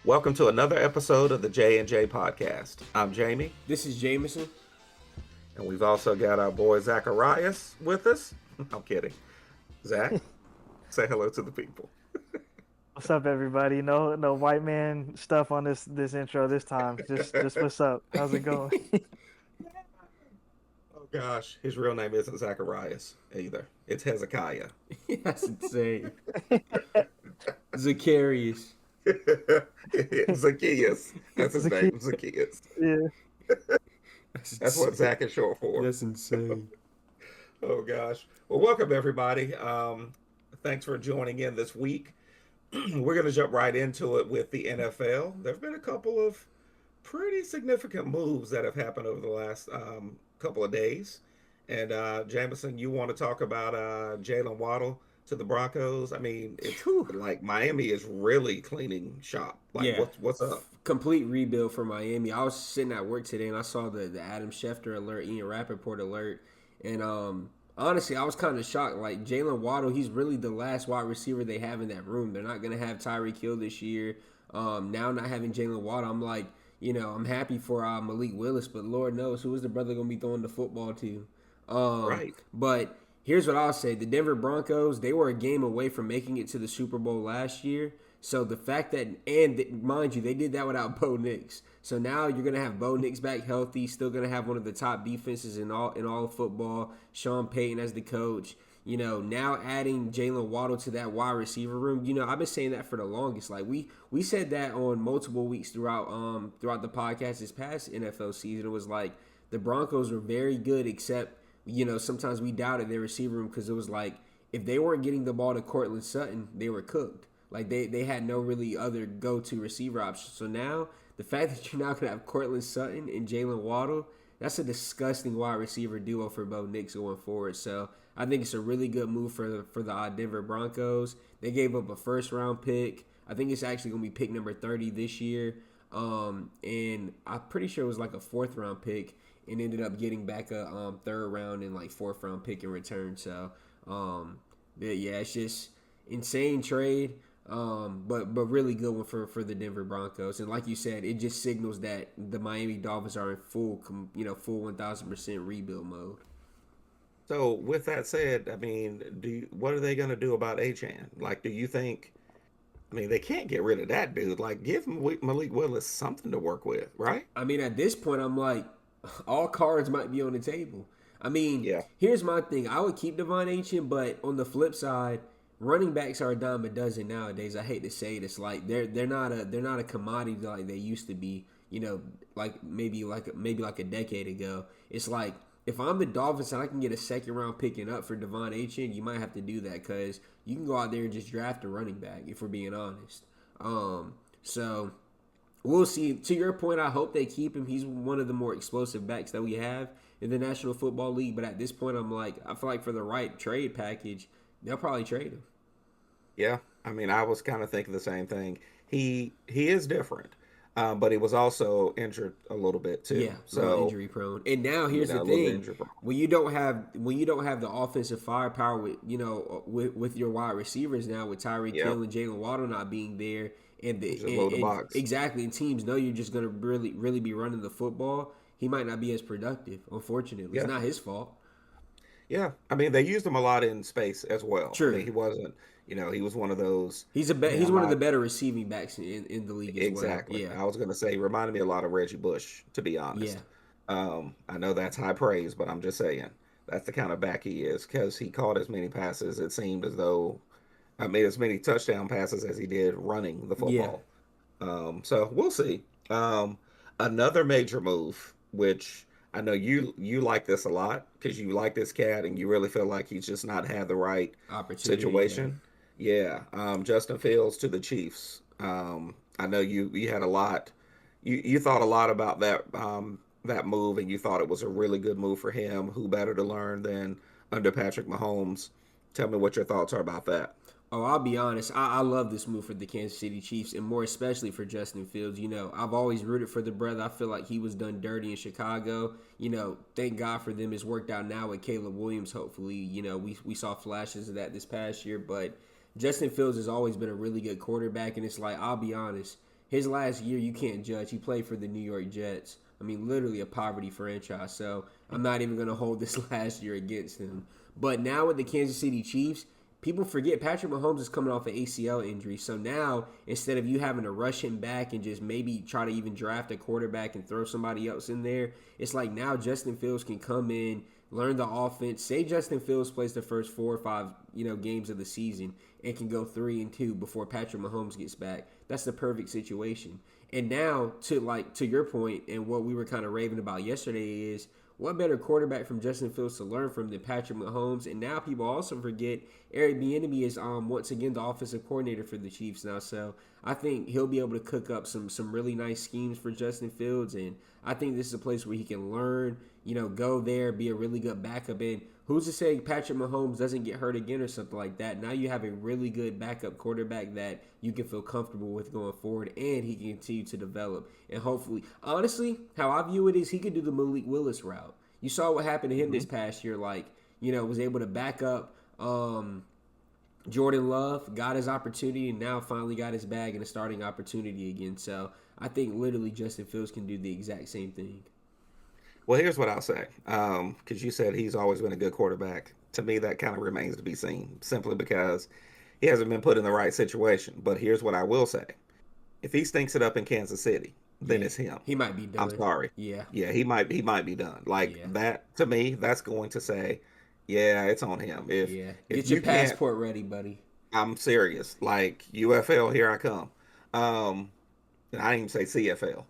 Welcome to another episode of the J&J podcast. I'm Jamie, This is Jameson. and we've also got our boy Zacharias with us. I'm kidding. Zach, say hello to the people. What's up, everybody? No white man stuff on this intro this time. Just what's up? How's it going? Oh gosh, his real name isn't Zacharias either. It's Hezekiah. That's insane. Zacharias. Zacchaeus. That's his name, Zacchaeus. Yeah. That's what Zach is short for. That's insane. Oh gosh. Well, welcome everybody. Thanks for joining in this week. We're going to jump right into it with the NFL. There have been a couple of pretty significant moves that have happened over the last couple of days. And Jameson, you want to talk about Jalen Waddle to the Broncos? I mean, it's like Miami is really cleaning shop. Like, Yeah. what's up? Complete rebuild for Miami. I was sitting at work today and I saw the Adam Schefter alert, Ian Rappaport alert. And honestly, I was kind of shocked. Like, Jalen Waddle, he's really the last wide receiver they have in that room. They're not going to have Tyreek Hill this year. Now not having Jalen Waddle, I'm like, I'm happy for Malik Willis, but Lord knows who is the brother going to be throwing the football to. Right. But here's what I'll say. The Denver Broncos, they were a game away from making it to the Super Bowl last year. So the fact that, and mind you, they did that without Bo Nix. So now you're going to have Bo Nix back healthy, still going to have one of the top defenses in all of football, Sean Payton as the coach. Now adding Jalen Waddle to that wide receiver room. I've been saying that for the longest. Like we said that on multiple weeks throughout the podcast this past NFL season. It was like the Broncos were very good, except sometimes we doubted their receiver room because it was like if they weren't getting the ball to Cortland Sutton, they were cooked. Like they had no really other go-to receiver option. So now the fact that you're now gonna have Cortland Sutton and Jalen Waddle, that's a disgusting wide receiver duo for Bo Nix going forward. So I think it's a really good move for the Denver Broncos. They gave up a first-round pick. I think it's actually gonna be pick number 30 this year. And I'm pretty sure it was like a fourth-round pick, and ended up getting back a third round and like fourth-round pick in return. So yeah, it's just insane trade. But really good one for the Denver Broncos, and like you said, it just signals that the Miami Dolphins are in full 1,000% rebuild mode. So with that said, I mean, what are they going to do about Achan? Like, do you think? I mean, they can't get rid of that dude. Like, give Malik Willis something to work with, right? I mean, at this point, I'm like, all cards might be on the table. I mean, Yeah. Here's my thing: I would keep Devon Achane, but on the flip side, running backs are a dime a dozen nowadays. I hate to say it. It's like they're not a commodity like they used to be. Like maybe like a decade ago. It's like if I'm the Dolphins and I can get a second round picking up for Devon Achane, you might have to do that because you can go out there and just draft a running back if we're being honest. So we'll see. To your point, I hope they keep him. He's one of the more explosive backs that we have in the National Football League. But at this point, I feel like for the right trade package, they'll probably trade him. Yeah, I mean, I was kind of thinking the same thing. He is different, but he was also injured a little bit too. Yeah, so injury prone. And now here's a the little thing: injury prone. when you don't have the offensive firepower with your wide receivers now, with Tyreek Hill and Jalen Waddle not being there, and load the box. Exactly, and teams know you're just gonna really be running the football. He might not be as productive. Unfortunately, it's not his fault. Yeah, I mean, they used him a lot in space as well. True. I mean, he wasn't. He was one of those. He's one of the better receiving backs in the league as Exactly. well. I was going to say, he reminded me a lot of Reggie Bush, to be honest. I know that's high praise, but I'm just saying that's the kind of back he is because he caught as many passes. It seemed as though I made as many touchdown passes as he did running the football. So we'll see. Another major move, which I know you like this a lot because you like this cat and you really feel like he's just not had the right opportunity situation. Yeah. Justin Fields to the Chiefs. I know you had a lot. You thought a lot about that move, and you thought it was a really good move for him. Who better to learn than under Patrick Mahomes? Tell me what your thoughts are about that. Oh, I'll be honest. I love this move for the Kansas City Chiefs, and more especially for Justin Fields. I've always rooted for the brother. I feel like he was done dirty in Chicago. Thank God for them. It's worked out now with Caleb Williams, hopefully. We saw flashes of that this past year, but Justin Fields has always been a really good quarterback, and it's like, I'll be honest, his last year, you can't judge. He played for the New York Jets. I mean, literally a poverty franchise. So I'm not even going to hold this last year against him. But now with the Kansas City Chiefs, people forget Patrick Mahomes is coming off an ACL injury. So now, instead of you having to rush him back and just maybe try to even draft a quarterback and throw somebody else in there, it's like now Justin Fields can come in, learn the offense. Say Justin Fields plays the first 4 or 5, games of the season and can go 3-2 before Patrick Mahomes gets back. That's the perfect situation. And now, to your point and what we were kind of raving about yesterday is, what better quarterback from Justin Fields to learn from than Patrick Mahomes? And now people also forget Eric Bieniemy is once again the offensive coordinator for the Chiefs now. So I think he'll be able to cook up some really nice schemes for Justin Fields. And I think this is a place where he can learn, go there, be a really good backup. And who's to say Patrick Mahomes doesn't get hurt again or something like that? Now you have a really good backup quarterback that you can feel comfortable with going forward, and he can continue to develop. And hopefully, honestly, how I view it is he could do the Malik Willis route. You saw what happened to him this past year. Was able to back up Jordan Love, got his opportunity, and now finally got his bag and a starting opportunity again. So I think literally Justin Fields can do the exact same thing. Well, here's what I'll say. Because you said he's always been a good quarterback. To me, that kind of remains to be seen, simply because he hasn't been put in the right situation. But here's what I will say. If he stinks it up in Kansas City, then it's him. He might be done. I'm sorry. Yeah, he might be done. That, to me, that's going to say, yeah, it's on him. If get your passport ready, buddy. I'm serious. Like, UFL, here I come. I didn't even say CFL.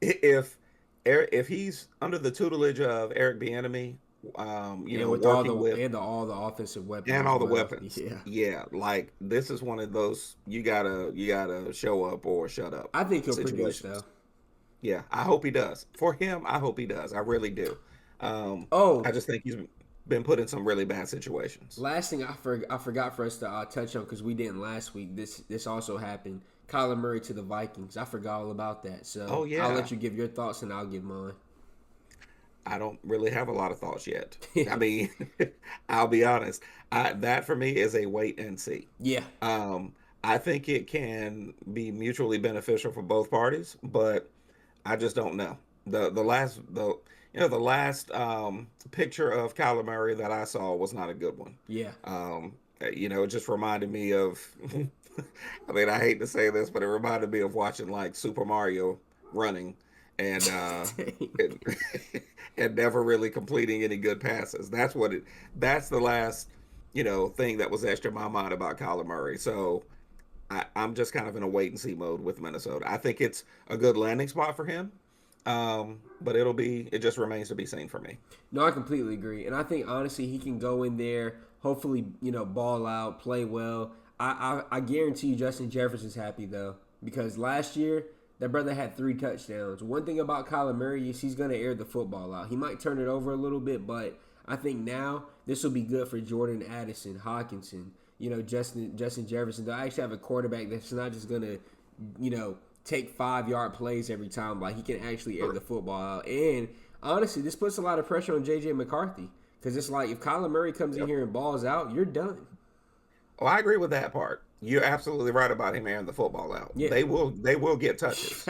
If he's under the tutelage of Eric Bieniemy, with all the offensive weapons and all the weapons, like this is one of those you gotta show up or shut up. I think he'll produce though. Yeah, I hope he does. For him, I hope he does. I really do. I just think he's been put in some really bad situations. Last thing I forgot for us to touch on, because we didn't last week. This also happened. Kyler Murray to the Vikings. I forgot all about that. So I'll let you give your thoughts and I'll give mine. I don't really have a lot of thoughts yet. I mean, I'll be honest. That for me is a wait and see. Yeah. I think it can be mutually beneficial for both parties, but I just don't know. The last picture of Kyler Murray that I saw was not a good one. Yeah. It just reminded me of. I mean, I hate to say this, but it reminded me of watching like Super Mario running and and never really completing any good passes. That's the last, thing that was etched in my mind about Kyler Murray. So I'm just kind of in a wait and see mode with Minnesota. I think it's a good landing spot for him. But it just remains to be seen for me. No, I completely agree. And I think honestly he can go in there, hopefully, ball out, play well. I guarantee you Justin Jefferson's happy though, because last year that brother had 3 touchdowns. One thing about Kyler Murray is he's going to air the football out. He might turn it over a little bit, but I think now this will be good for Jordan Addison, Hawkinson, Justin Jefferson. They'll actually have a quarterback that's not just going to, take 5-yard plays every time. Like, he can actually air the football out. And honestly, this puts a lot of pressure on J.J. McCarthy, because it's like if Kyler Murray comes in here and balls out, you're done. Oh, I agree with that part. You're absolutely right about him airing the football out. Yeah. They will get touches.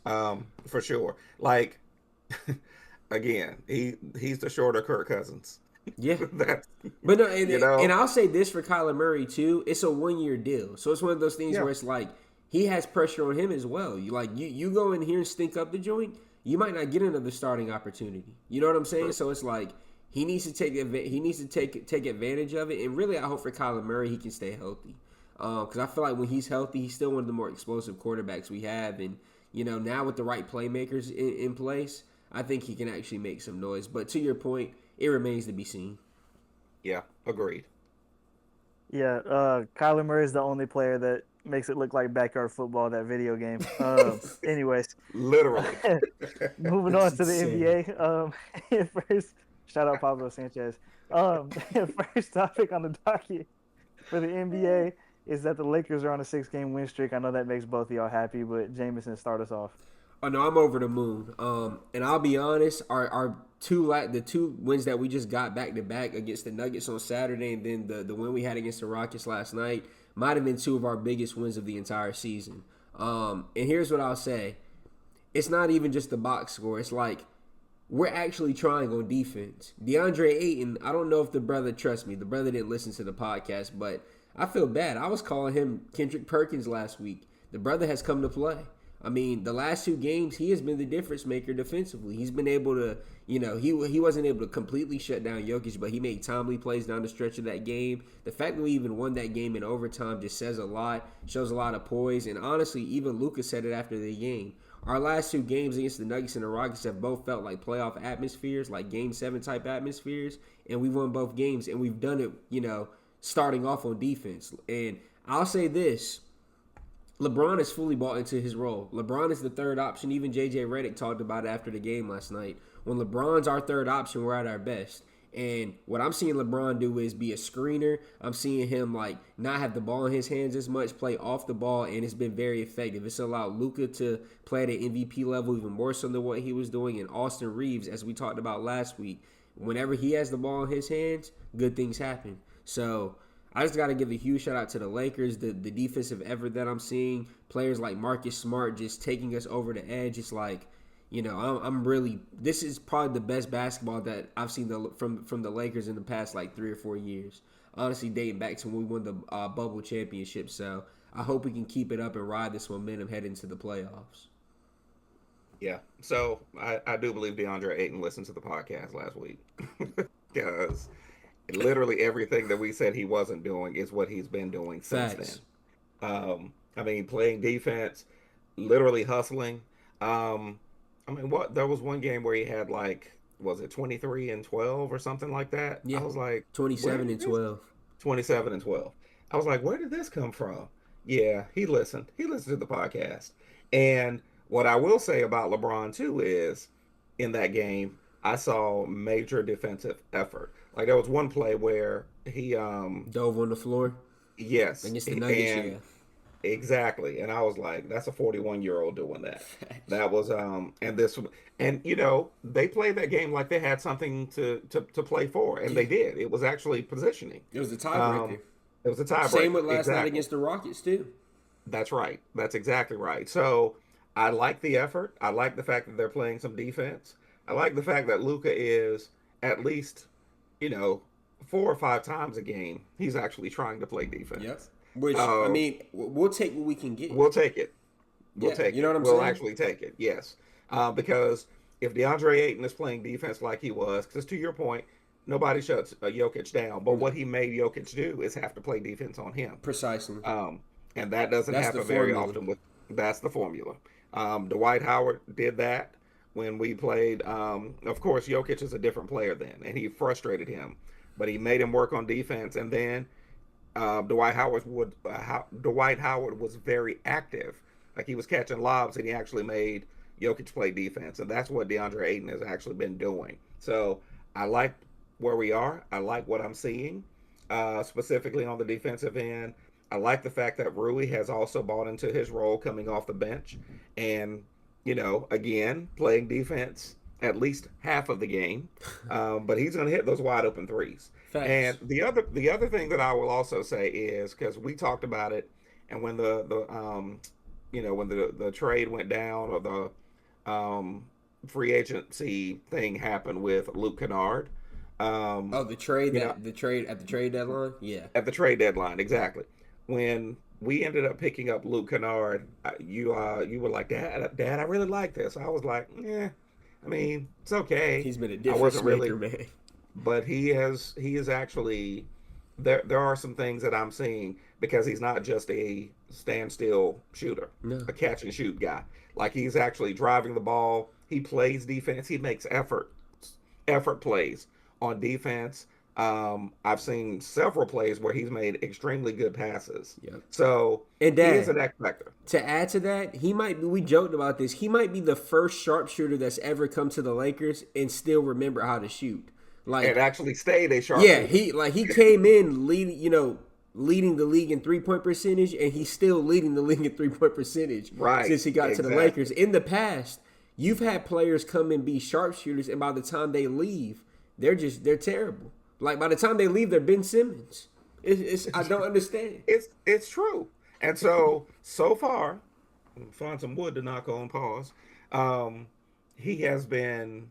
For sure. Like, again, he's the shorter Kirk Cousins. Yeah. But no, and I'll say this for Kyler Murray too. It's a 1-year deal. So it's one of those things where it's like he has pressure on him as well. You go in here and stink up the joint, you might not get another starting opportunity. You know what I'm saying? Right. So it's like he needs to take advantage of it. And really, I hope for Kyler Murray he can stay healthy. Because I feel like when he's healthy, he's still one of the more explosive quarterbacks we have. And, now with the right playmakers in place, I think he can actually make some noise. But to your point, it remains to be seen. Yeah, agreed. Yeah, Kyler Murray is the only player that makes it look like backyard football, that video game. Anyways. Literally. Moving on to the NBA. First, shout out Pablo Sanchez. First topic on the docket for the NBA is that the Lakers are on a 6-game win streak. I know that makes both of y'all happy, but Jameson, start us off. Oh no, I'm over the moon. And I'll be honest, the 2 wins that we just got back to back against the Nuggets on Saturday, and then the win we had against the Rockets last night might have been 2 of our biggest wins of the entire season. And here's what I'll say. It's not even just the box score. It's like we're actually trying on defense. DeAndre Ayton, I don't know if the brother trusts me. The brother didn't listen to the podcast, but I feel bad. I was calling him Kendrick Perkins last week. The brother has come to play. I mean, the last 2 games, he has been the difference maker defensively. He's been able to, he wasn't able to completely shut down Jokic, but he made timely plays down the stretch of that game. The fact that we even won that game in overtime just says a lot, shows a lot of poise. And honestly, even Luka said it after the game. Our last 2 games against the Nuggets and the Rockets have both felt like playoff atmospheres, like Game 7 type atmospheres, and we won both games, and we've done it, starting off on defense. And I'll say this. LeBron is fully bought into his role. LeBron is the third option. Even J.J. Redick talked about it after the game last night. When LeBron's our third option, we're at our best. And what I'm seeing LeBron do is be a screener. I'm seeing him not have the ball in his hands as much, play off the ball, and it's been very effective. It's allowed Luka to play at an MVP level even more so than what he was doing. And Austin Reeves, as we talked about last week, whenever he has the ball in his hands, good things happen. So I just got to give a huge shout out to the Lakers, the defensive effort that I'm seeing. Players like Marcus Smart just taking us over the edge. It's like, I'm really, this is probably the best basketball that I've seen from the Lakers in the past 3 or 4 years. Honestly, dating back to when we won the bubble championship. So I hope we can keep it up and ride this momentum heading into the playoffs. Yeah. So I do believe DeAndre Ayton listened to the podcast last week because literally everything that we said he wasn't doing is what he's been doing since Facts. then. Playing defense, literally hustling. There was one game where he had was it 23 and 12 or something like that? Yeah. I was like 27 and 12. 27 and 12. I was like, where did this come from? Yeah, he listened. He listened to the podcast. And what I will say about LeBron too is in that game, I saw major defensive effort. There was one play where he dove on the floor. Yes. Against the Nuggets, exactly. And I was like, that's a 41-year-old doing that. That was they played that game like they had something to play for, and they did. It was actually positioning. It was a tiebreaker. It was a tiebreaker. Same with last night against the Rockets too. That's right. That's exactly right. So I like the effort. I like the fact that they're playing some defense. I like the fact that Luka is at least 4 or 5 times a game, he's actually trying to play defense. Yep. Which, we'll take what we can get. We'll take it. We'll take it. You know what I'm saying? We'll actually take it, yes. Because if DeAndre Ayton is playing defense like he was, because to your point, nobody shuts Jokic down. But what he made Jokic do is have to play defense on him. Precisely. And that doesn't happen very often. That's the formula. Dwight Howard did that when we played. Of course, Jokic is a different player then, and he frustrated him. But he made him work on defense, and then Dwight Howard was very active. He was catching lobs, and he actually made Jokic play defense, and that's what DeAndre Ayton has actually been doing. So I like where we are. I like what I'm seeing, specifically on the defensive end. I like the fact that Rui has also bought into his role coming off the bench, and again playing defense at least half of the game, but he's going to hit those wide open threes. Facts. And the other thing that I will also say is, because we talked about it, and when the trade went down, or the free agency thing happened with Luke Kennard. The trade at the trade deadline, yeah, at the trade deadline, exactly. When we ended up picking up Luke Kennard, you were like, Dad, I really like this. I was like, yeah. It's okay. He's been a difference maker, man. But he is actually there are some things that I'm seeing, because he's not just a standstill shooter, a catch and shoot guy. He's actually driving the ball. He plays defense. He makes effort plays on defense. I've seen several plays where he's made extremely good passes. Yep. So and Dad, he is an X factor. To add to that, we joked about this. He might be the first sharpshooter that's ever come to the Lakers and still remember how to shoot. And actually stayed a sharpshooter. Yeah, he came in leading the league in 3-point percentage, and he's still leading the league in 3-point percentage since he got to the Lakers. In the past, you've had players come and be sharpshooters, and by the time they leave, they're terrible. By the time they leave, they're Ben Simmons. I don't understand. It's true. And so far, find some wood to knock on. Pause. Um, he has been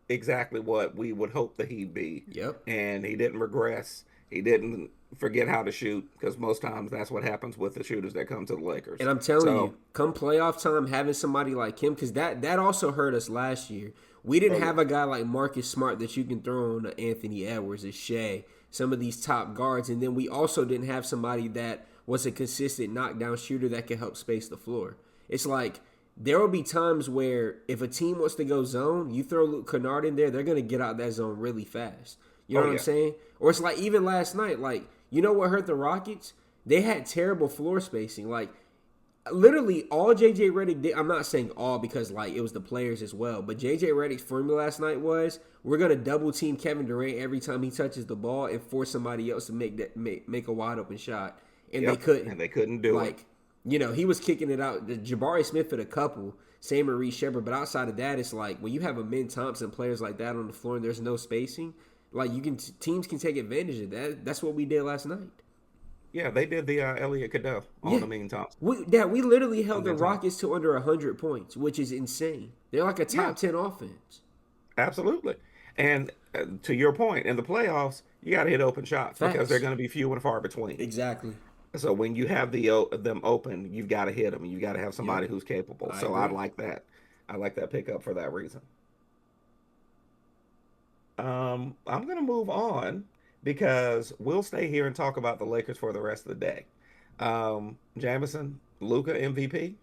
exactly what we would hope that he'd be. Yep. And he didn't regress. He didn't forget how to shoot because most times that's what happens with the shooters that come to the Lakers. And I'm telling you, come playoff time, having somebody like him, because that also hurt us last year. We didn't have a guy like Marcus Smart that you can throw on Anthony Edwards or Shea, some of these top guards. And then we also didn't have somebody that was a consistent knockdown shooter that could help space the floor. It's like there will be times where if a team wants to go zone, you throw Luke Kennard in there, they're going to get out that zone really fast. You know what I'm saying? Or it's like even last night, like, you know what hurt the Rockets? They had terrible floor spacing. Like, literally all J.J. Redick did, I'm not saying all because, like, it was the players as well, but J.J. Redick's formula last night was we're going to double team Kevin Durant every time he touches the ball and force somebody else to make a wide open shot. And they couldn't. And they couldn't do it. Like, you know, he was kicking it out. Jabari Smith hit a couple, same with Reece Shepard, but outside of that, it's like when you have a Min Thompson, players like that on the floor and there's no spacing, like teams can take advantage of that. That's what we did last night. Yeah, they did the Elliot Cadeau on the Min Thompson. We literally held the Rockets to under 100 points, which is insane. They're like a top 10 offense. Absolutely. And to your point, in the playoffs, you got to hit open shots because they're going to be few and far between. Exactly. So when you have them open, you've got to hit them, and you got to have somebody who's capable. So I like that. I like that pickup for that reason. I'm going to move on because we'll stay here and talk about the Lakers for the rest of the day. Jamison, Luka MVP?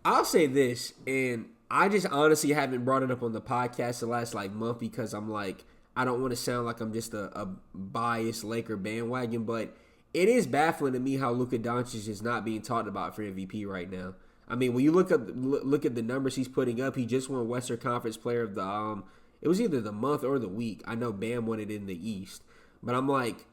I'll say this, and I just honestly haven't brought it up on the podcast the last month because I'm like, I don't want to sound like I'm just a biased Laker bandwagon, but it is baffling to me how Luka Doncic is not being talked about for MVP right now. I mean, when you look at the numbers he's putting up, he just won Western Conference Player of the it was either the month or the week. I know Bam won it in the East. But I'm like,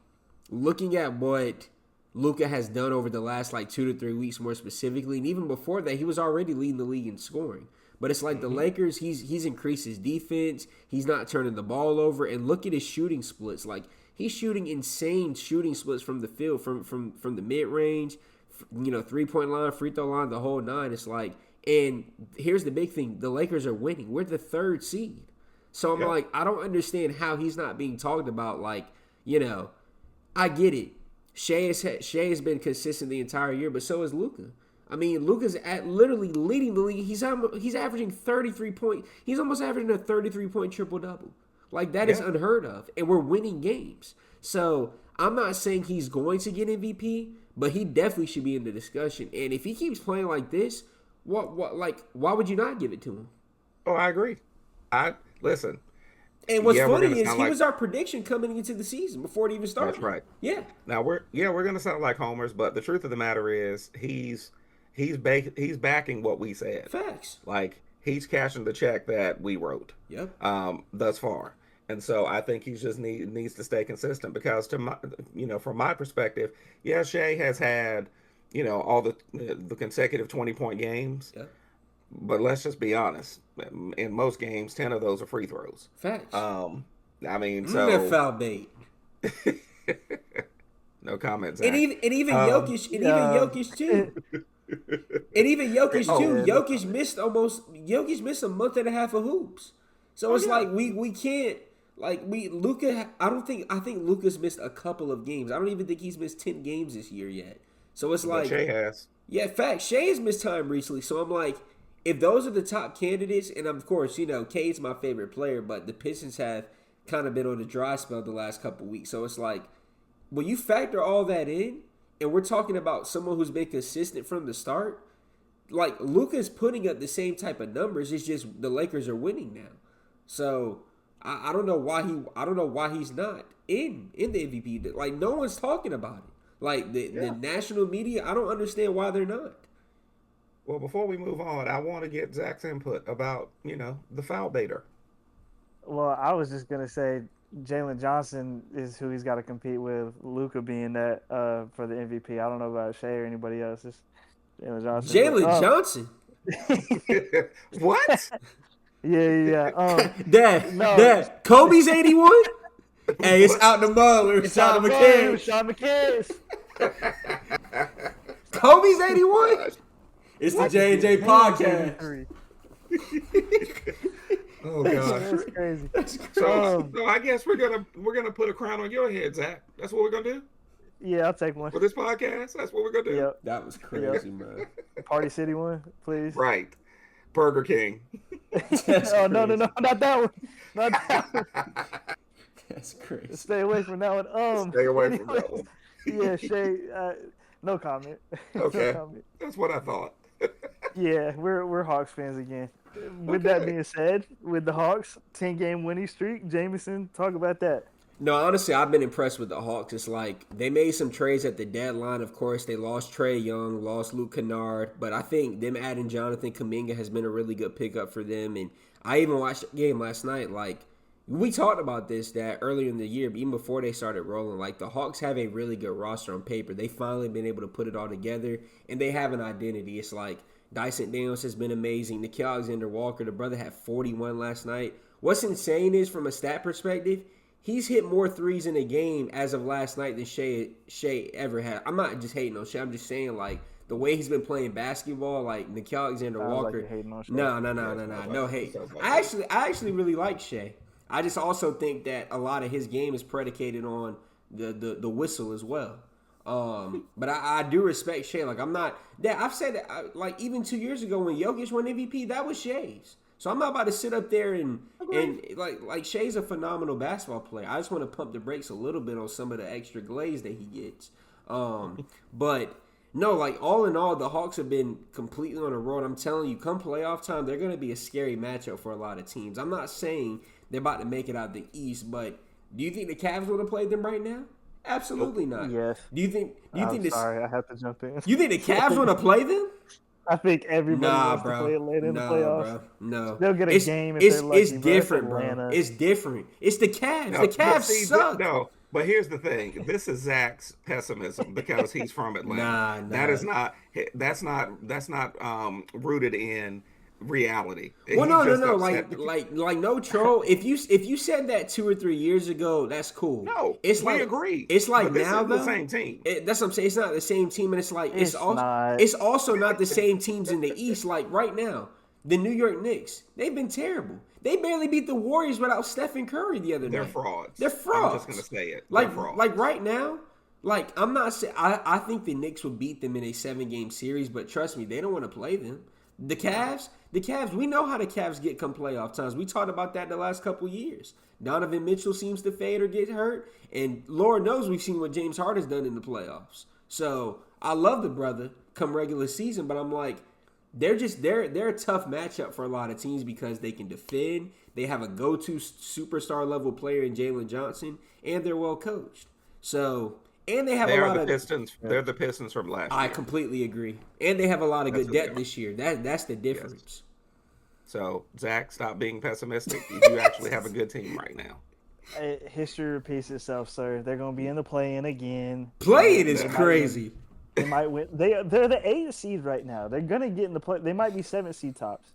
looking at what Luka has done over the last 2 to 3 weeks more specifically, and even before that, he was already leading the league in scoring. But it's like the Lakers, he's increased his defense. He's not turning the ball over. And look at his shooting splits. Like, he's shooting insane shooting splits from the field, from the mid-range, 3-point line, free throw line, the whole nine. It's like, and here's the big thing. The Lakers are winning. We're the 3rd seed. So I'm like, I don't understand how he's not being talked about. Like, I get it. Shea has been consistent the entire year, but so is Luka. I mean, Luka's literally leading the league. He's averaging 33 points. He's almost averaging a 33-point triple-double. Like, that is unheard of. And we're winning games. So I'm not saying he's going to get MVP, but he definitely should be in the discussion. And if he keeps playing like this, why would you not give it to him? Oh, I agree. Listen. And what's funny is he was our prediction coming into the season before it even started. That's right. Yeah. Now we're gonna sound like homers, but the truth of the matter is he's backing what we said. Facts. Like, he's cashing the check that we wrote. Yep. Thus far, and so I think he just needs to stay consistent because from my perspective, Shea has had all the consecutive 20-point games. Yep. But let's just be honest. In most games, 10 of those are free throws. Facts. I mean, so that foul bait. No comments. And even Jokic, Jokic too. And even Jokic too. Jokic missed a month and a half of hoops. So it's like we can't Luka. I think Luka's missed a couple of games. I don't even think he's missed 10 games this year yet. So it's like Shea has. Yeah, facts. Shea has missed time recently. So I'm like, if those are the top candidates, and of course, Cade's my favorite player, but the Pistons have kind of been on a dry spell the last couple weeks. So it's like, when you factor all that in, and we're talking about someone who's been consistent from the start, like, Luka's putting up the same type of numbers. It's just the Lakers are winning now. So I don't know why he's not in the MVP. Like, no one's talking about it. Like, the national media, I don't understand why they're not. Well, before we move on, I want to get Zach's input about, the foul baiter. Well, I was just going to say Jalen Johnson is who he's got to compete with, Luka being that for the MVP. I don't know about Shea or anybody else. It's Jalen Johnson. Jalen Johnson? What? Yeah. Dad, Kobe's 81? Hey, it's out the mud. We're Sean McCann. Sean McCann. Kobe's 81? It's the J&J podcast. Oh god, That's crazy. So I guess we're gonna put a crown on your head, Zach. That's what we're gonna do Yeah, I'll take one. for this podcast. That's what we're gonna do. Yep. That was crazy, man. Party City one, please. Right, Burger King. Oh no, not that one. Not that one. That's crazy. Stay away from that one. Stay away from that one. Yeah, Shay. No comment. Okay, No comment. that's what I thought. Yeah, we're Hawks fans again. With that being said, with the Hawks 10-game winning streak, Jameson, talk about that. No, honestly, I've been impressed with the Hawks. It's like they made some trades at the deadline. Of course, they lost Trae Young, lost Luke Kennard, but I think them adding Jonathan Kuminga has been a really good pickup for them. And I even watched the game last night. Like, we talked about this that earlier in the year, even before they started rolling. Like, the Hawks have a really good roster on paper. They finally been able to put it all together, and they have an identity. It's like Dyson Daniels has been amazing. Nickeil Alexander-Walker, the brother had 41 last night. What's insane is, from a stat perspective, he's hit more threes in a game as of last night than Shea ever had. I'm not just hating on Shea. I'm just saying, like, the way he's been playing basketball, like Nickeil Alexander-Walker. No hate. I actually really like Shea. I just also think that a lot of his game is predicated on the whistle as well. But I do respect Shea. Like, I'm not that I've said that, like, even 2 years ago when Jokic won MVP, that was Shea's. So I'm not about to sit up there and like Shea's a phenomenal basketball player. I just want to pump the brakes a little bit on some of the extra glaze that he gets. But no, like, all in all, the Hawks have been completely on the road. I'm telling you, come playoff time, they're going to be a scary matchup for a lot of teams. I'm not saying they're about to make it out the East, but do you think the Cavs would have played them right now? Absolutely not. Yes. Do you think Sorry, I have to jump in. You think the Cavs want to play them? I think everybody wants to play it later in the playoffs. Bro. No, they'll get a game if they're lucky. It's different, bro. It's different. It's the Cavs. The Cavs suck. No, but here's the thing. This is Zach's pessimism because he's from Atlanta. Nah. That's not rooted in reality. Well, no. Like no troll. If you said that 2 or 3 years ago, that's cool. No, we agree. It's like but now the same team. That's what I'm saying. It's not the same team, and it's like it's also not the same teams in the East. Like right now, the New York Knicks, they've been terrible. They barely beat the Warriors without Stephen Curry the other night. They're frauds. I'm just gonna say it. Like right now. Like, I'm not saying I think the Knicks would beat them in a 7-game series, but trust me, they don't want to play them. The Cavs, we know how the Cavs get come playoff times. We talked about that the last couple years. Donovan Mitchell seems to fade or get hurt, and Lord knows we've seen what James Harden's done in the playoffs. So I love the brother come regular season, but I'm like, they're a tough matchup for a lot of teams because they can defend. They have a go-to superstar level player in Jalen Johnson, and they're well coached. So. And they have a lot of Pistons. They're the Pistons from last year. I completely agree. And they have a lot of good depth this year. That's the difference. Yes. So, Zach, stop being pessimistic. You actually have a good team right now. History repeats itself, sir. They're going to be in the play-in again. Play-in is crazy. They might win. They're the 8th seed right now. They're going to get in the play. They might be 7th seed tops.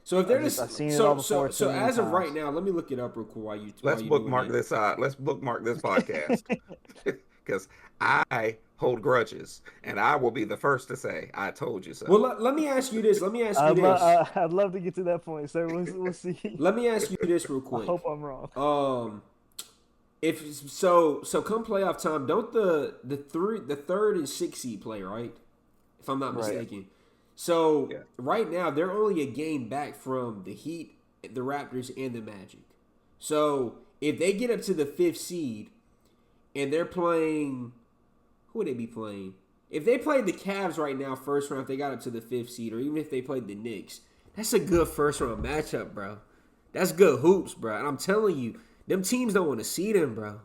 So if they're so as of right now, let me look it up real quick while you. Let's bookmark this. Let's bookmark this podcast because I hold grudges, and I will be the first to say I told you so. Well, let me ask you this. I'd love to get to that point, sir. We'll see. Let me ask you this real quick. I hope I'm wrong. If so come playoff time, don't the 3rd and 6th seed play, right? If I'm not mistaken. Right. So, right now, they're only a game back from the Heat, the Raptors, and the Magic. So, if they get up to the 5th seed, and they're playing... Who would they be playing? If they played the Cavs right now, first round, if they got up to the 5th seed, or even if they played the Knicks, that's a good first-round matchup, bro. That's good hoops, bro. And I'm telling you, them teams don't want to see them, bro.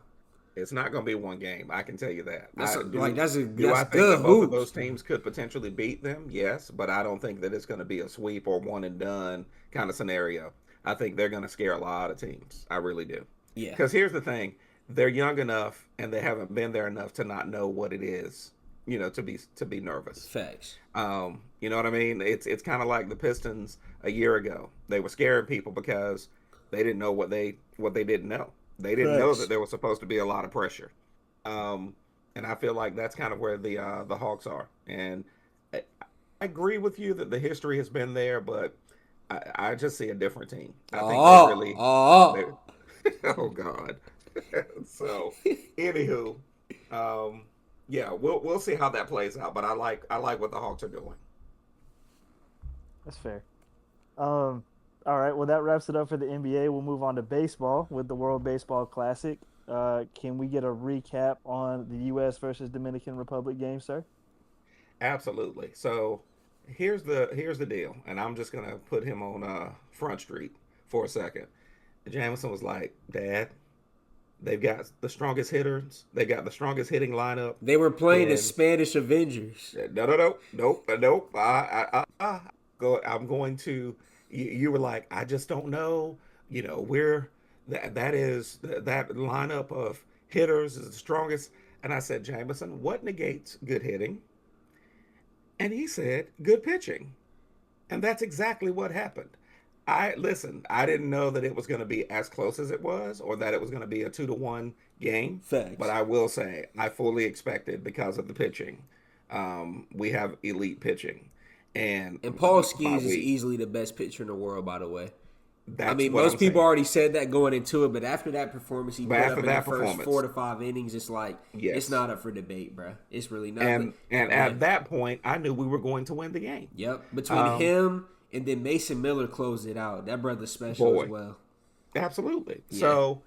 It's not going to be one game. I can tell you that. That's I think that both of those teams could potentially beat them? Yes, but I don't think that it's going to be a sweep or one and done kind of scenario. I think they're going to scare a lot of teams. I really do. Yeah. Because here's the thing: they're young enough and they haven't been there enough to not know what it is, to be nervous. Facts. You know what I mean? It's kind of like the Pistons a year ago. They were scaring people because they didn't know what they didn't know. They didn't know that there was supposed to be a lot of pressure, and I feel like that's kind of where the Hawks are. And agree with you that the history has been there, but I just see a different team. I think they Oh. oh God. So, anywho, um, yeah, we'll see how that plays out. But I like what the Hawks are doing. That's fair. Um, all right. Well, that wraps it up for the NBA. We'll move on to baseball with the World Baseball Classic. Can we get a recap on the U.S. versus Dominican Republic game, sir? Absolutely. So here's the deal, and I'm just gonna put him on Front Street for a second. Jameson was like, "Dad, they've got the strongest hitters. They got the strongest hitting lineup They were playing the in Spanish Avengers. no, no, no, nope, nope. I'm going to. You were like, I just don't know. We're that lineup of hitters is the strongest. And I said, Jameson, what negates good hitting? And he said, good pitching. And that's exactly what happened. I listen. I didn't know that it was going to be as close as it was, or that it was going to be a 2-1 game. But Facts. I will say, I fully expected because of the pitching. We have elite pitching, and And Paul by Skeens is we, easily the best pitcher in the world, by the way. I that's mean, what most I'm people saying. already said that going into it, but after that performance he But put after up in the that first 4 performance, to 5 innings, it's like it's yes, not up for debate, bro. It's really not. But and yeah, at that point, I knew we were going to win the game. yep. Between Um, him and then Mason Miller closed it out. That brother's special as boy, well. absolutely. Yeah. So,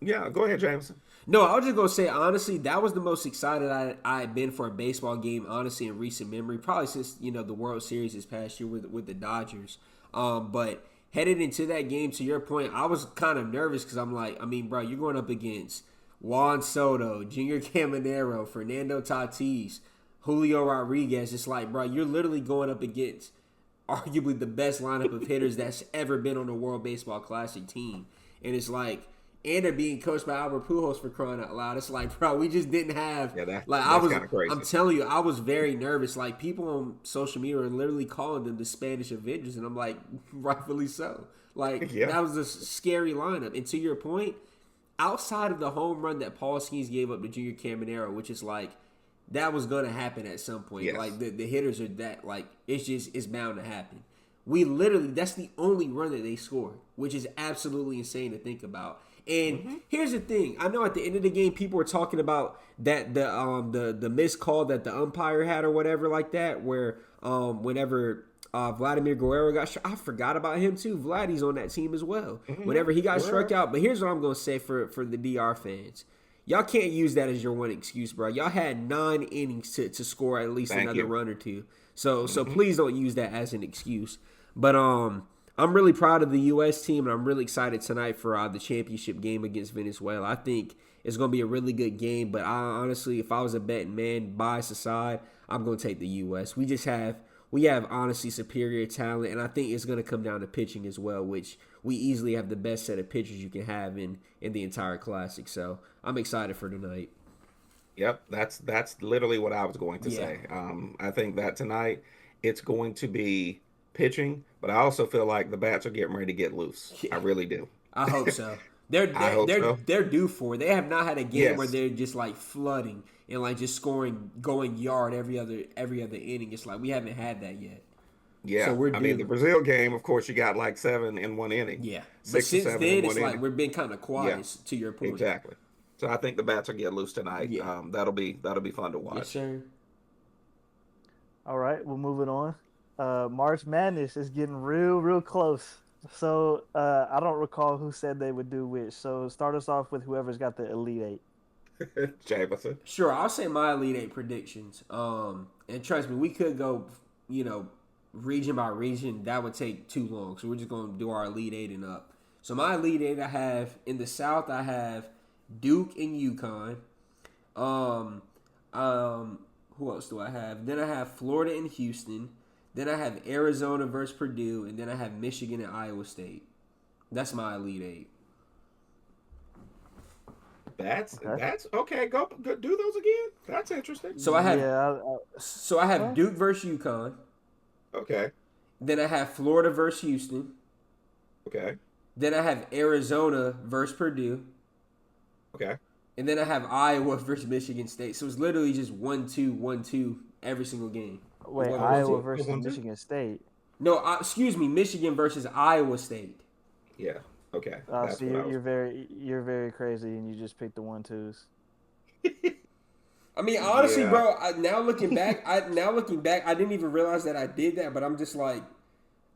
yeah, go ahead, Jameson. No, I was just gonna say honestly, that was the most excited I had been for a baseball game, honestly, in recent memory. Probably since the World Series this past year with the Dodgers. But headed into that game, to your point, I was kind of nervous because I'm like, I mean, bro, you're going up against Juan Soto, Junior Caminero, Fernando Tatis, Julio Rodriguez. It's like, bro, you're literally going up against arguably the best lineup of hitters that's ever been on a World Baseball Classic team, and it's like. And they're being coached by Albert Pujols for crying out loud. It's like, bro, we just didn't have Yeah, that like I that's was. kind of I'm crazy. telling you, I was very nervous. Like people on social media are literally calling them the Spanish Avengers, and I'm like, rightfully so. Like Yeah. that was a scary lineup. And to your point, outside of the home run that Paul Skeens gave up to Junior Caminero, which is like that was gonna happen at some point. Yes. Like the hitters are that like it's bound to happen. We literally that's the only run that they scored, which is absolutely insane to think about. And here's the thing: I know at the end of the game, people were talking about that the missed call that the umpire had or whatever like that, where whenever Vladimir Guerrero got struck, I forgot about him too. Vladdy's on that team as well. Whenever he got struck out, but here's what I'm gonna say for the DR fans: y'all can't use that as your one excuse, bro. Y'all had 9 innings to score at least Thank another you. run or two. So please don't use that as an excuse. But I'm really proud of the U.S. team, and I'm really excited tonight for the championship game against Venezuela. I think it's going to be a really good game, but I honestly, if I was a betting man, bias aside, I'm going to take the U.S. We have honestly superior talent, and I think it's going to come down to pitching as well, which we easily have the best set of pitchers you can have in the entire Classic. So I'm excited for tonight. Yep, that's literally what I was going to Yeah, say. I think that tonight it's going to be pitching, but I also feel like the bats are getting ready to get loose. I yeah. really do. I hope so. They're I they're hope they're so. they're due for it. They have not had a game where Yes. they're just like flooding and like just scoring, going yard every other inning. It's like we haven't had that yet. So Yeah. we're I mean, the due. Brazil game, of course, you got like 7 in 1 inning, Yeah, but 6 or 7 in since then one it's like inning. we've been kind of Yeah, quiet. To your point. exactly. So I think the bats are getting loose tonight. Yeah. That'll be fun to Yes, watch. sir. All right, we'll move it on. March Madness is getting real close. So I don't recall who said they would do which. So start us off with whoever's got the Elite Eight. Jameson. Sure, I'll say my Elite Eight predictions. And trust me, we could go, region by region. That would take too long. So we're just gonna do our Elite Eight and up. So my Elite Eight, I have in the South, I have Duke and UConn. Um, who else do I have? Then I have Florida and Houston. Then I have Arizona versus Purdue, and then I have Michigan and Iowa State. That's my Elite Eight. Okay. That's okay. Go do those again. That's interesting. So I have Yeah. so I have Well, Duke versus UConn. Okay. Then I have Florida versus Houston. Okay. Then I have Arizona versus Purdue. Okay. And then I have Iowa versus Michigan State. So it's literally just 1-2, 1-2 every single game. Wait, What was Iowa it? versus 1-2? Michigan State. No, excuse me, Michigan versus Iowa State. Yeah. Okay. So That's what I was. you're very crazy, and you just picked the 1-2s. I mean, honestly, Yeah. bro. Now looking back, I didn't even realize that I did that. But I'm just like,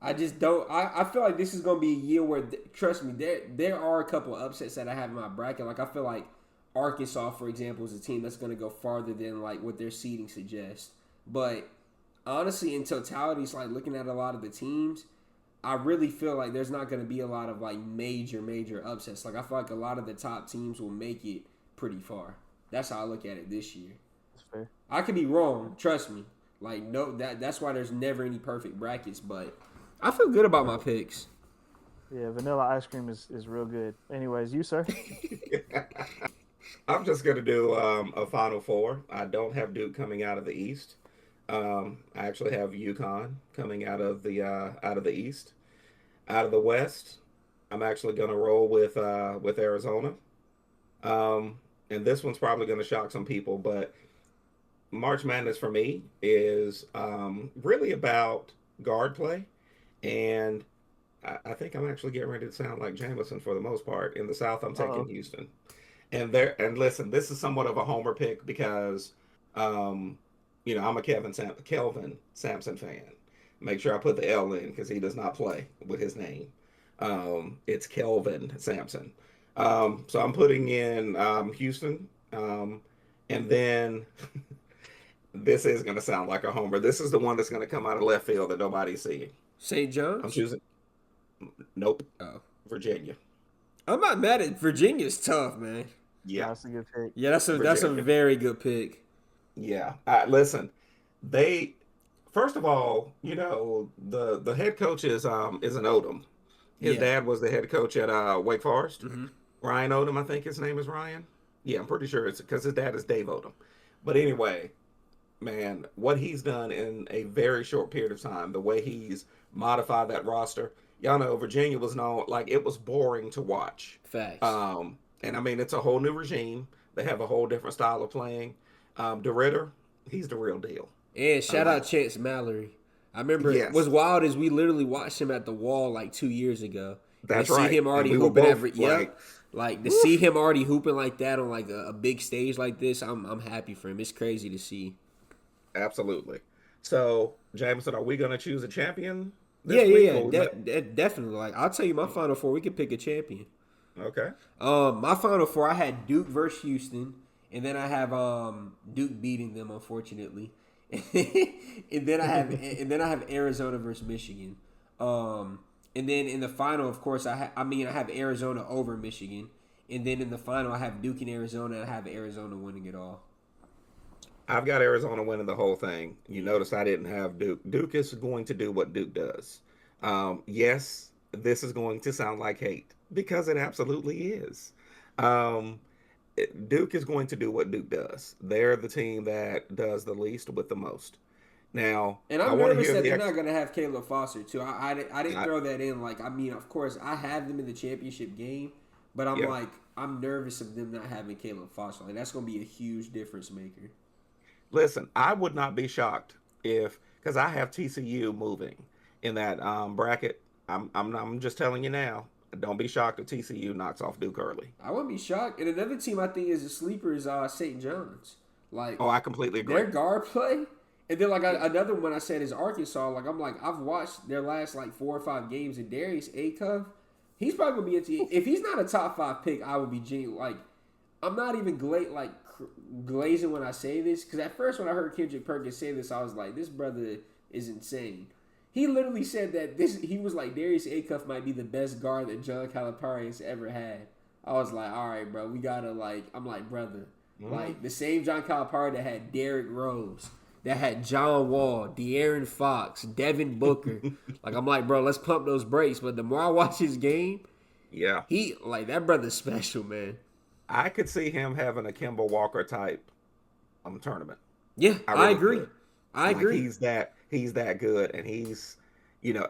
I just don't. I feel like this is gonna be a year where, trust me, there are a couple of upsets that I have in my bracket. Like I feel like Arkansas, for example, is a team that's gonna go farther than like what their seeding suggests. But honestly, in totality, it's like looking at a lot of the teams. I really feel like there's not going to be a lot of like major upsets. Like I feel like a lot of the top teams will make it pretty far. That's how I look at it this year. That's fair. I could be wrong, trust me. Like no, that's why there's never any perfect brackets. But I feel good about my picks. Yeah, vanilla ice cream is real good. Anyways, you sir. I'm just gonna do a Final Four. I don't have Duke coming out of the East. I actually have UConn coming out of the East. Out of the West, I'm actually gonna roll with Arizona. And this one's probably gonna shock some people, but March Madness for me is really about guard play, and I think I'm actually getting ready to sound like Jameson for the most part. In the South, I'm taking Uh-oh. Houston. And listen, this is somewhat of a homer pick because um, I'm a Kelvin Sampson fan. Make sure I put the L in because he does not play with his name. It's Kelvin Sampson. So I'm putting in Houston, and then this is going to sound like a homer. This is the one that's going to come out of left field that nobody's seeing. St. I'm John's. choosing. Nope. Oh, Virginia. I'm not mad at Virginia's tough, man. Yeah. That's a good pick. Yeah, that's a Virginia. very good pick. Yeah. Listen, they first of all, the head coach is an Odom. His Yeah. dad was the head coach at Wake Forest. Mm-hmm. Ryan Odom, I think his name is Ryan. Yeah, I'm pretty sure it's because his dad is Dave Odom. But anyway, man, what he's done in a very short period of time, the way he's modified that roster. Y'all know Virginia was known like it was boring to watch. Facts. And I mean it's a whole new regime. They have a whole different style of playing. DeRitter, he's the real deal. And shout out Chance Mallory. I remember Yes. what's wild is we literally watched him at the Wall like 2 years ago. That's to right. See him already And we were hooping both every like, like to see him already hooping like that on like a big stage like this. I'm happy for him. It's crazy to see. Absolutely. So, Jameson, are we going to choose a champion? Yeah, Week, definitely. Like I'll tell you, my Final Four, we could pick a champion. Okay. My Final Four, I had Duke versus Houston, and then I have Duke beating them, unfortunately, and then I have Arizona versus Michigan. And then in the final, of course, I have Arizona over Michigan, and then in the final, I have Duke and Arizona, and I have Arizona winning it all. I've got Arizona winning the whole thing. You notice I didn't have Duke. Duke is going to do what Duke does. Yes, this is going to sound like hate because it absolutely is. Duke is going to do what Duke does. They're the team that does the least with the most. Now, and I I'm want to nervous hear that the they're not going to have Caleb Foster too. I didn't I- throw that in. Like, I mean, of course, I have them in the championship game, but I'm Yeah. like, I'm nervous of them not having Caleb Foster. Like, that's going to be a huge difference maker. Listen, I would not be shocked because I have TCU moving in that bracket. I'm just telling you now. Don't be shocked if TCU knocks off Duke early. I wouldn't be shocked. And another team I think is a sleeper is St. John's. Like, Oh, I completely agree. their guard play. And then like another one I said is Arkansas. Like I've watched their last like 4 or 5 games, and Darius Acuff, he's probably gonna be if he's not a top 5 pick, I would be genuine. Like I'm not even glazing when I say this because at first when I heard Kendrick Perkins say this, I was like, this brother is insane. He literally said that he was like Darius Acuff might be the best guard that John Calipari has ever had. I was like, all right, bro, we gotta I'm like, brother, like the same John Calipari that had Derrick Rose, that had John Wall, De'Aaron Fox, Devin Booker. Like I'm like, bro, let's pump those brakes. But the more I watch his game, Yeah. he like that brother's special, man. I could see him having a Kimball Walker type tournament. Yeah, I really agree. could. I Like, agree. he's that good, and he's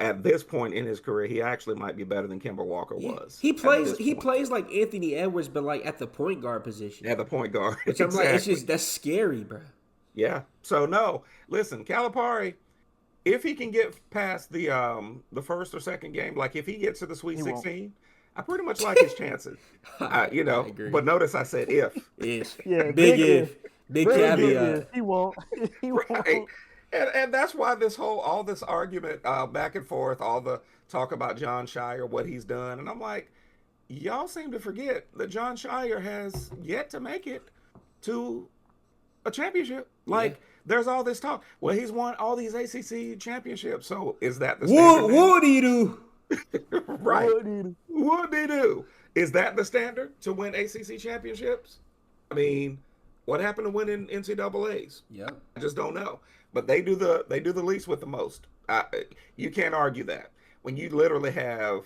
at this point in his career, he actually might be better than Kimball Walker Yeah. was. He at plays. this He point. plays like Anthony Edwards, but like at the point guard position. At the point guard. Which I'm like, it's Exactly. just that's scary, bro. Yeah. So no, listen, Calipari, if he can get past the first or second game, like if he gets to the Sweet He won't. 16, I pretty much like his chances. I agree. But notice I said if. If Yeah, big big if, big Very big caveat. if. He won't. He Right. won't. And that's why all this argument back and forth, all the talk about John Shire, what he's done, and I'm like, y'all seem to forget that John Shire has yet to make it to a championship. Yeah. Like, there's all this talk. Well, he's won all these ACC championships. So is that the standard What now? would he do? Right. What, dude? What did he do? Is that the standard to win ACC championships? I mean, what happened to winning NCAA's? Yep. I just don't know. But they do the least with the most. You can't argue that. When you literally have,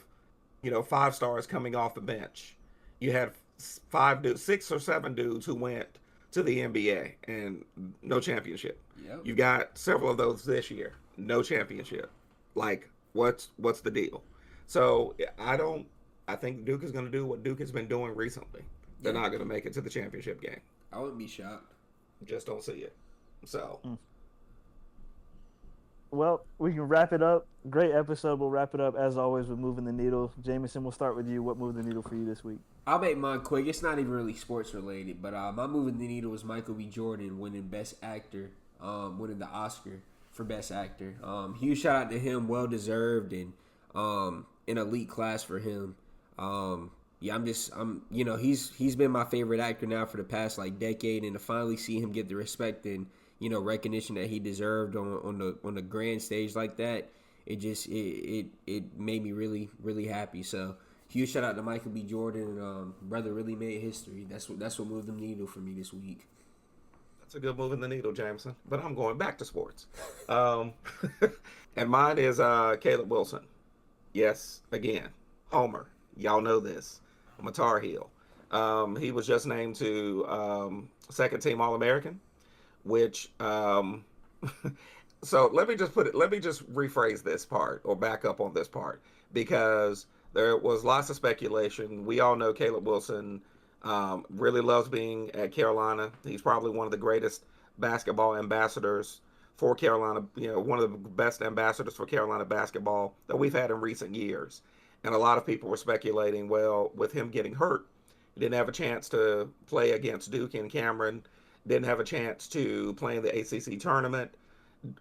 5 stars coming off the bench, you had 6 or 7 dudes who went to the NBA and no championship. Yep. You got several of those this year, no championship. Like, what's the deal? So I think Duke is going to do what Duke has been doing recently. They're not going to make it to the championship game. I wouldn't be shocked. Just don't see it. So. Well, we can wrap it up. Great episode. We'll wrap it up as always with moving the needle. Jameson, we'll start with you. What moved the needle for you this week? I'll make mine quick. It's not even really sports related, but my moving the needle was Michael B. Jordan winning Best Actor, winning the Oscar for Best Actor. Huge shout out to him, well deserved, and an elite class for him. He's been my favorite actor now for the past decade, and to finally see him get the respect and recognition that he deserved on the grand stage like that, it made me really, really happy. So huge shout out to Michael B. Jordan. Brother really made history. That's what moved the needle for me this week. That's a good move in the needle, Jameson. But I'm going back to sports. And mine is Caleb Wilson. Yes, again, Homer. Y'all know this. I'm a Tar Heel. He was just named to second team All-American, which so let me just rephrase this part or back up on this part, because there was lots of speculation. We all know Caleb Wilson really loves being at Carolina. He's probably one of the greatest basketball ambassadors for Carolina, one of the best ambassadors for Carolina basketball that we've had in recent years. And a lot of people were speculating, well, with him getting hurt, he didn't have a chance to play against Duke and Cameron, didn't have a chance to play in the ACC tournament,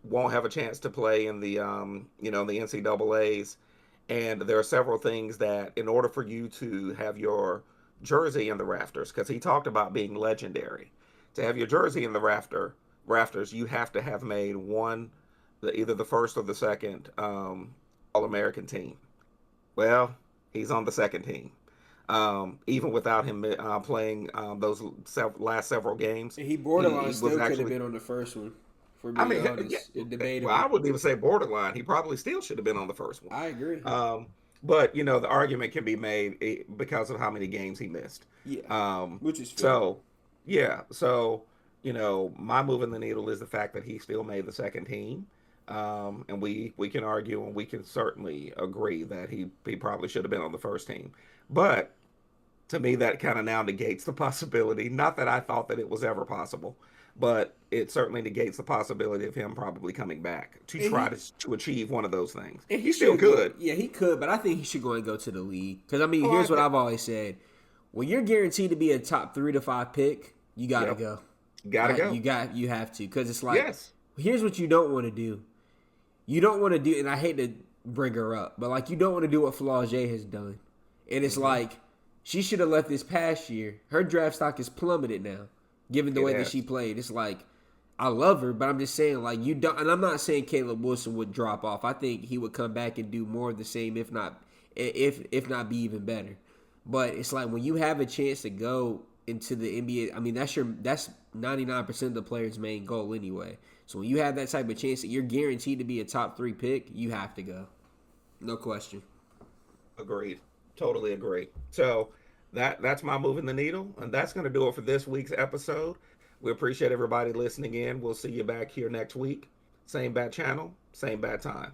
won't have a chance to play in the, the NCAAs. And there are several things that, in order for you to have your jersey in the rafters, because he talked about being legendary, to have your jersey in the rafters, you have to have made either the first or the second All-American team. Well, he's on the second team. Even without him playing those last several games. And he borderline still could have been on the first one, for being honest. Debatable. Well, I wouldn't even say borderline. He probably still should have been on the first one. I agree. But, the argument can be made because of how many games he missed. Yeah, which is fair. So, yeah. So, my move in the needle is the fact that he still made the second team. And we can argue and we can certainly agree that he probably should have been on the first team. But to me, that kind of now negates the possibility. Not that I thought that it was ever possible, but it certainly negates the possibility of him probably coming back to try to achieve one of those things. He still could. Yeah, he could, but I think he should go and go to the league. Because, here's what I've always said. When you're guaranteed to be a top 3 to 5 pick, you got to go. Gotta go. You have to. Because it's here's what you don't want to do. You don't want to do, and I hate to bring her up, but you don't want to do what Flau'jae has done. And it's she should have left this past year. Her draft stock is plummeted now, given the way that she played. It's I love her, but I'm just saying, you don't. And I'm not saying Caleb Wilson would drop off. I think he would come back and do more of the same, if not be even better. But it's when you have a chance to go into the NBA. That's 99% of the player's main goal anyway. So when you have that type of chance that you're guaranteed to be a top 3 pick, you have to go. No question. Agreed. Totally agree. So that's my move in the needle, and that's going to do it for this week's episode. We appreciate everybody listening in. We'll see you back here next week. Same bad channel, same bad time.